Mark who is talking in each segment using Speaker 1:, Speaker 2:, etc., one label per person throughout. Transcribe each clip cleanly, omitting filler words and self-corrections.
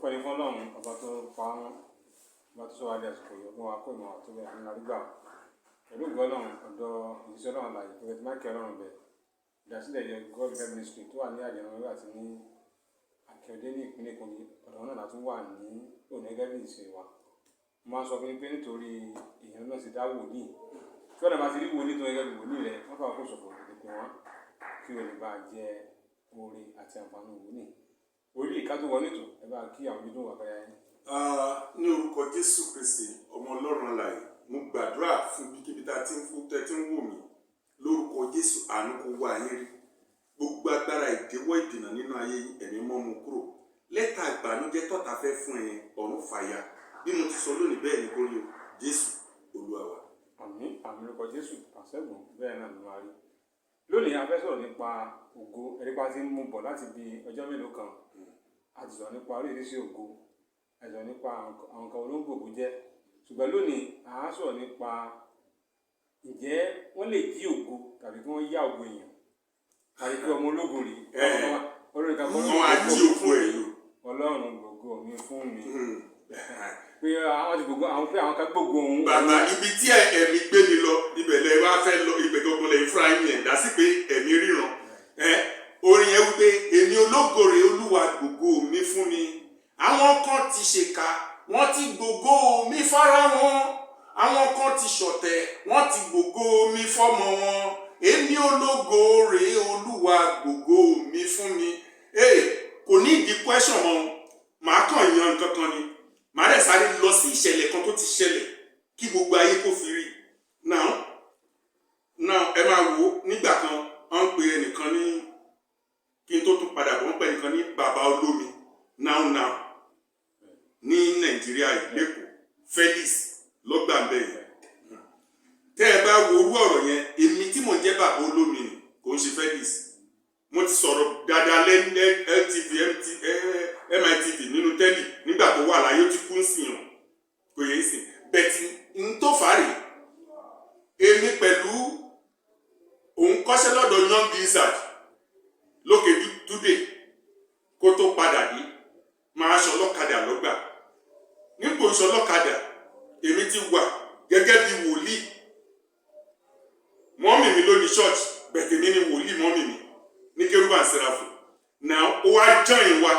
Speaker 1: ọpẹ́ ní fún Ọlọ́run ọba tó pa á mọ́, ọba tó sọ wá dé àsìkò yìí ọgbọ́n wa kó ìmọ̀ tó bẹ̀ ní àrígbà pẹ̀lú ìgbọ́ Ọlọ́run ọ̀dọ̀ ìṣẹ́ Ọlọ́run Àlàyé tó bẹ̀ tí micheal Ọlọ́run bẹ̀ ìdásílẹ̀ yẹ God Help Ministry tó wà ní àjẹmọ́ àti ní Akíọdé ní ìpínlẹ̀ Èkó ọ̀dọ̀ náà látún wà ní òní gẹ́gẹ́ bí ìṣe wa. Mo máa sọ fún yín pé nítorí èèyàn náà ti dá wòlíì tí ọ̀nà máa ti rí wòlíì tó gẹ́gẹ́ bí wòlíì rẹ̀ wọ́n fà kó ṣòfò tètè pé wọ́n kí o lè bá jẹ oore àti àǹfààní wòlíì. Wòlíì ká tó wọlé tó ẹ bá kí àwọn ojú tó wà báyà yín.
Speaker 2: Ní orúkọ Jésù Kristi ọmọ Ọlọ́run Àlàyé mo gbàdúrà fún kíkíbi tá a ti ń fún tẹ́tí ń wò mí lórúkọ Jésù àánú kó wá yín rí gbogbo agbára ìdíwọ́ ìdènà nínú ayé ẹ̀mí mọ́ mu kúrò lẹ́tà ìbànújẹ́ tọ́ta fẹ́ fún ẹ̀yẹn ọ̀run fàyà bí mo ti sọ lónìí bẹ́ẹ̀ ni kò rí o Jésù Olúwa wa.
Speaker 1: Àmín àmín lórúkọ Jésù àṣẹ́gun bẹ́ẹ̀ náà ló máa rí. Lónìí a fẹ́ sọ̀rọ̀ nípa ògo ẹ̀rípa tí ń mú bọ̀ láti bí ọjọ́ mélòó kan a ti sọ̀rọ̀ nípa oríṣiríṣi ògo a ti sọ̀rọ̀ nípa àwọn kan olóńgbògbò jẹ́ ṣùgbọ́n lónìí a á sọ̀rọ̀ nípa ǹjẹ́ wọ́n lè jí ògo tàbí kí wọ́n yá ògo èèyàn tàbí kí ọmọ ológo rí olórí kan
Speaker 2: wọ́n á jí ògo èèyàn
Speaker 1: Ọlọ́run gbogbo mi fún mi pé àwọn ti gbogbo àwọn pé àwọn kan gbogbo òun.
Speaker 2: Bàbá ibi tí ẹ̀mí gbé mi lọ ibẹ̀ lẹ wá fẹ́ lọ ibẹ̀ gbogbo lẹ́yìn fúnra yín yẹn dá sí pé ẹ̀mí ríran orin yẹn wípé èmi ológo rèé Olúwa gbogbo mi fún mi àwọn kan ti ṣèkà wọ́n ti gbogbo mi fara wọn àwọn kan ti ṣọ̀tẹ̀ wọ́n ti gbogbo mi fọ́mọ wọn èmi ológo rèé Olúwa gbogbo mi fún mi. Kò ní ìdí question mọ́ màá kàn yan nǹkan kan ni màá dẹ̀ sáré lọ sí ìṣẹ̀lẹ̀ kan tó ti ṣẹlẹ̀ kí gbogbo ayé kó fi rí. Now ẹ máa wò ó nígbà kan wọ́n ń pe ẹnìkan ní kí n tó tún padà bọ̀ wọ́n pe ẹnìkan ní bàbá olómi now ní Nàìjíríà yìí lẹ́kọ̀ọ́ Felix lọ́gbàmbẹ́ yìí. Tẹ́ ẹ bá wo orú ọ̀rọ̀ yẹn èmi tí mò ń jẹ́ bàbá olómi ni kò ń ṣe Felix. Mo ti sọ̀rọ̀ dáadáa lẹ́nu LTV MITV nínú tẹ́lì nígbà tó wà láyé ó ti kú ń sìn yàn kò yẹ ń sìn bẹ̀tì ń tó fàárì èmi pẹ̀lú òun kọ́ṣẹ́ lọ́dọ̀ young blizzard lókè dúdè kó tó padà dé máa ṣọ lọ́kadà lọ́gbà nípò ìṣọ lọ́kadà èmi ti wà gẹ́gẹ́ bí wòlíì mọ́mì mi ló ní ṣọ́ọ̀ṣì bẹ̀tẹ̀ mi ní wòlíì mọ́mì mi ní kérúbà sẹ́ráfù náà ó wá jọyìn wa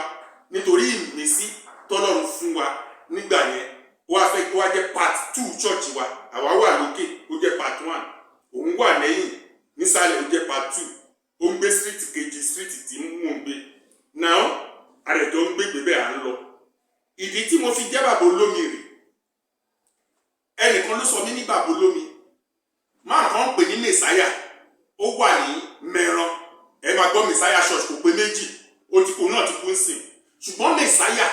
Speaker 2: nítorí ìmísí tọ́lọ́run fún wa nígbà yẹn ó wá jẹ́ part 2 church wa àwa wà lókè ó jẹ́ part 1 òun wà lẹ́yìn nísàlẹ̀ ó jẹ́ part 2 ó ń gbé street kejì street tí mò ń gbé náà àrẹ̀jọ ń gbé bẹ́ẹ̀ à ń lọ ìdí tí mo fi jẹ́ bàbá olómi rè ẹnìkan ló sọ mí ní bàbá olómi máa kàn pè ní mẹ̀sáyà ó wà ní mẹ́ran ẹ máa gbọ́ mẹ̀sáyà church kò pé méjì òtìkò náà ti kú ń sìn ṣùgbọ́n mẹ̀sáyà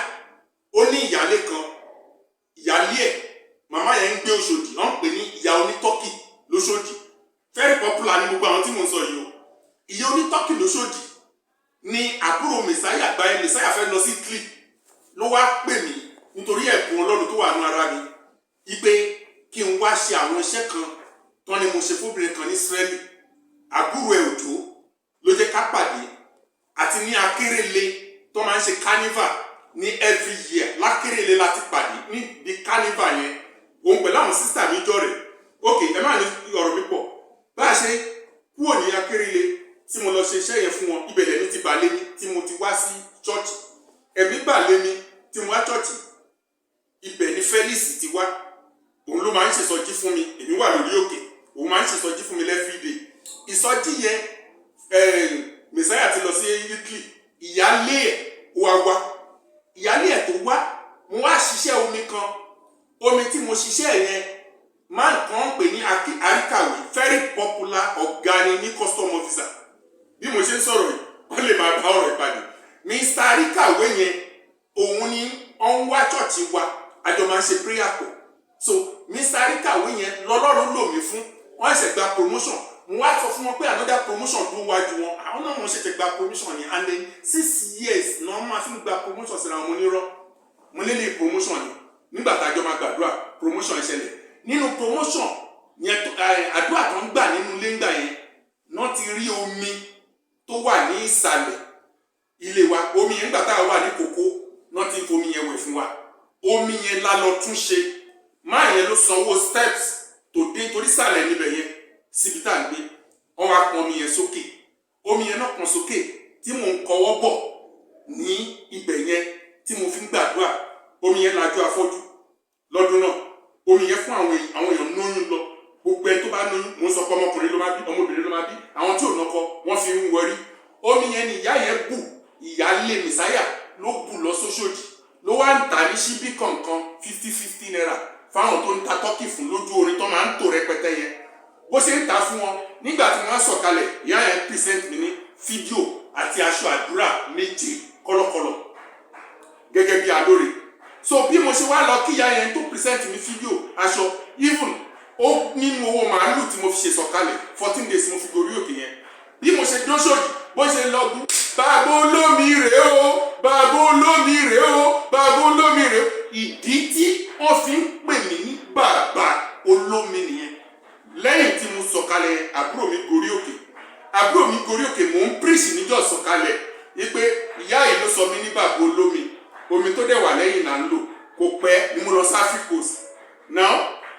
Speaker 2: ó ní ìyálé kan ìyálé ẹ̀ màmá yẹn ń gbé Òṣòdì wọ́n ń pè ní ìyá onítọ́kì lóṣòdì very popular ní gbogbo àwọn tí mò ń sọ yìí o ìyá onítọ́kì lóṣòdì ni àbúrò mẹ̀sáyà gba ẹ mẹ̀sáyà fẹ́ lọ sí Italy ló wá pè mí nítorí ẹ̀bùn Ọlọ́run tó wà nú ara mi ipe kí n wá ṣe àwọn iṣẹ́ kan tán ni mo ṣe fóbìnrin kan ní Ísírẹ́lì àbúrò ẹ̀ òjò ló jẹ́ ká pàdé àti ní Akérèlé tó máa ń ṣe carnival ní every year lákérèlé láti pàdé níbi carnival yẹn òun pẹ̀lú àwọn sísítà mi jọ rẹ̀ ok ẹ má ní ọ̀rọ̀ mi pọ̀ bá a ṣe kúrò ní Akérèlé tí mo lọ ṣe iṣẹ́ yẹn fún wọn ibẹ̀lẹ̀ mi ti bà lé mi tí mo ti wá sí chọ́ọ̀chì ẹ̀mí bà lé mi tí mo wá chọ́ọ̀chì ibẹ̀ ni Felix ti wá òun ló máa ń ṣèsọjí fún mi èmi wà lórí òkè òun máa ń ṣèsọjí fún mi everyday ìsọjí yẹn mẹ̀sáyà ti lọ sí Italy ìyálé ẹ̀ wá ìyálé ẹ̀ tó wá mo wá ṣiṣẹ́ omi kan omi tí mo ṣiṣẹ́ yẹn máa kàn pè ní àríkàwé very popular ọ̀gá ni ní custom officer bí mo ṣe ń sọ̀rọ̀ yìí wọ́n lè máa bá ọ̀rọ̀ ìpàdé Mr. àríkàwé yẹn òun ni ọ̀n wá chọ́ọ̀chì wa àjọ máa ń ṣe prayer pọ̀ so Mr. àríkàwé yẹn lọ́lọ́run lò mí fún wọ́n ṣẹ̀ gba promotion mo wá sọ fún wọn pé another promotion tó wájú wọn àwọn náà mo ṣẹ̀ṣẹ̀ gba promotion ni and then 6 years náà wọ́n máa fi gba promotion síra wọn onírọ́ mo lé ní promotion ni nígbà tá a jọ máa gbàdúrà promotion ìṣẹ̀lẹ̀ nínú promotion yẹn àdúrà tó ń gbà nínú ilé ńgbà yẹn náà ti rí omi tó wà ní ìsàlẹ̀ ilé wa omi yẹn nígbà tá a wà ní kòkó náà ti ń fomi yẹn wẹ̀ fún wa omi yẹn la lọ tún ṣe máa yẹn ló sanwó steps tó dé torí sàlẹ̀ níbẹ̀ yẹn síbi tá à ń gbé wọ́n wá pọn omi yẹn sókè omi yẹn náà pọn sókè tí mò ń kọwọ́ bọ̀ ní ibẹ̀ yẹn tí mo fi ń gbàdúrà omi yẹn lajú afọ́jú lọ́dún náà omi yẹn fún àwọn èèyàn lóyún lọ gbogbo ẹ tó bá lóyún mò ń sọ pé ọmọkùnrin ló máa bí ọmọbìnrin ló máa bí àwọn tí ò nọkọ wọ́n fi ń wọrí omi yẹn ni ìyá yẹn bù ìyá lé mìsáyà ló bù lọ sóṣòdì ló wá ń tà ní ṣíbí kọ̀ọ̀kan 50 naira fáwọn tó ń ta tọ́kì fún lójú orin tó máa ń tò rẹpẹtẹ yẹn bó ṣe ń ta fún wọn nígbà tí wọ́n á sọ̀kalẹ̀ ìyá yẹn present mi ní fídíò àti aṣọ àdúrà méje kọ́lọ́kọ́lọ́ gẹ́gẹ́ bí alóore so bí mo ṣe wá lọ kí ìyá yẹn tó present mi fídíò aṣọ even ó nínú owó màálù tí mo fi ṣe sọ̀kalẹ̀ 14 days mo fi gorí òkè yẹn bí mo ṣe dóṣòdì bó ṣe lọ bú bàbá olómi rèé o bàbá olómi rèé o bàbá olómi rèé o ìdí tí wọ́n fi ń pè mí ní bàbá olómi nìyẹn lẹ́yìn tí mo sọ̀kalẹ̀ àbúrò mi gorí òkè mò ń preach níjọ́ sọ̀kalẹ̀ wípé ìyá yìí ló sọ mí ní bàbá olómi omi tó dẹ̀ wà lẹ́yìn là ń lò kò pẹ́ ni mo lọ sí Africos now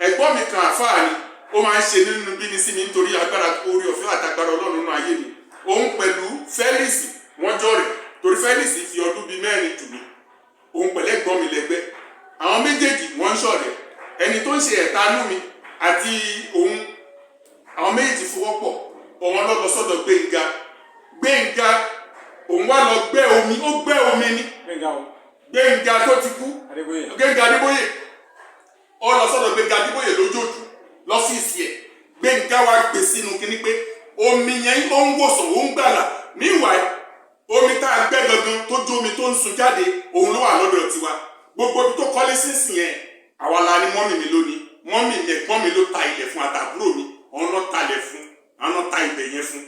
Speaker 2: ẹ̀gbọ́n mi kan àfáà ni ó máa ń ṣe nínú bíní sí mi nítorí agbára orí ọ̀fẹ́ àtàgbára Ọlọ́run nínú ayé mi òun pẹ̀lú Felix wọ́n jọ rẹ̀ torí Felix fi ọdún bíi 4 jù mí òun pẹ̀lẹ́ gbọ́n mi lẹ́gbẹ́ àwọn méjèèjì wọ́n ń ṣọ̀rẹ́ ẹni tó ń ṣe ẹ̀tanú mi àti òun àwọn méjèèjì fọwọ́pọ̀ òun lọ sọ́dọ̀ Gbénga òun wá lọ gbẹ́ omi ó gbẹ́ omi ní Gbénga tó ti kú Gbénga Adébóyè ó lọ sọ́dọ̀ Gbénga Adébóyè lójoojú lọ́fíìsì ẹ̀ Gbénga wá gbé sínú kíní pé omi yẹn ó ń wòsàn ó ń gbàlà meanwhile omi tá a gbẹ́ gangan tó jó omi tó ń sun jáde òun ló wà lọ́dọ̀ tiwa gbogbo ibi tó kọ́lé sínsìn yẹn àwa la ni mọ́mì mi lónìí mọ́mì ẹ̀gbọ́n mi ló ta ilẹ̀ fún àtàbúrò mi òun ló talẹ̀ fún àwọn náà ta ibẹ̀ yẹn fún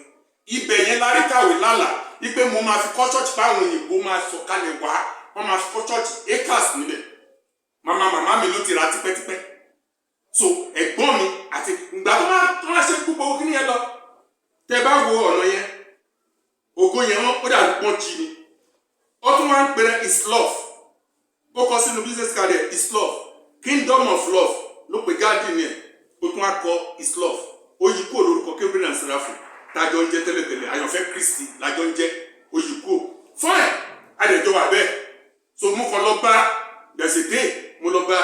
Speaker 2: ibẹ̀ yẹn lárí kàwé lálà wípé mo máa fi kọ́ church báwọn òyìnbó máa sọ̀kalẹ̀ wá wọ́n máa fi kọ́ church acres níbẹ̀ màmá mi ló ti ra tipẹ́tipẹ́ so ẹ̀gbọ́n mi àti ìgbà tó máa ṣe gbogbo kí ni yẹn lọ tẹ bá wo ọ̀nà yẹn ògo yẹn ó dàbí pọ́n jí ni ó tún wá ń pèrè is love ó kọ sínú business card ẹ̀ is love kingdom of love ló pe garden yẹn ó tún wá kọ is love ó yí kúrò lórúkọ Gabriel and Seraphim tájọ ń jẹ tẹ́lẹ̀tẹ́lẹ̀ àyànfẹ́ Kristi lájọ ń jẹ ó yí kúrò fine àdèjọ wà bẹ́ẹ̀ so mo kàn lọ bá gbèsè dé mo lọ bá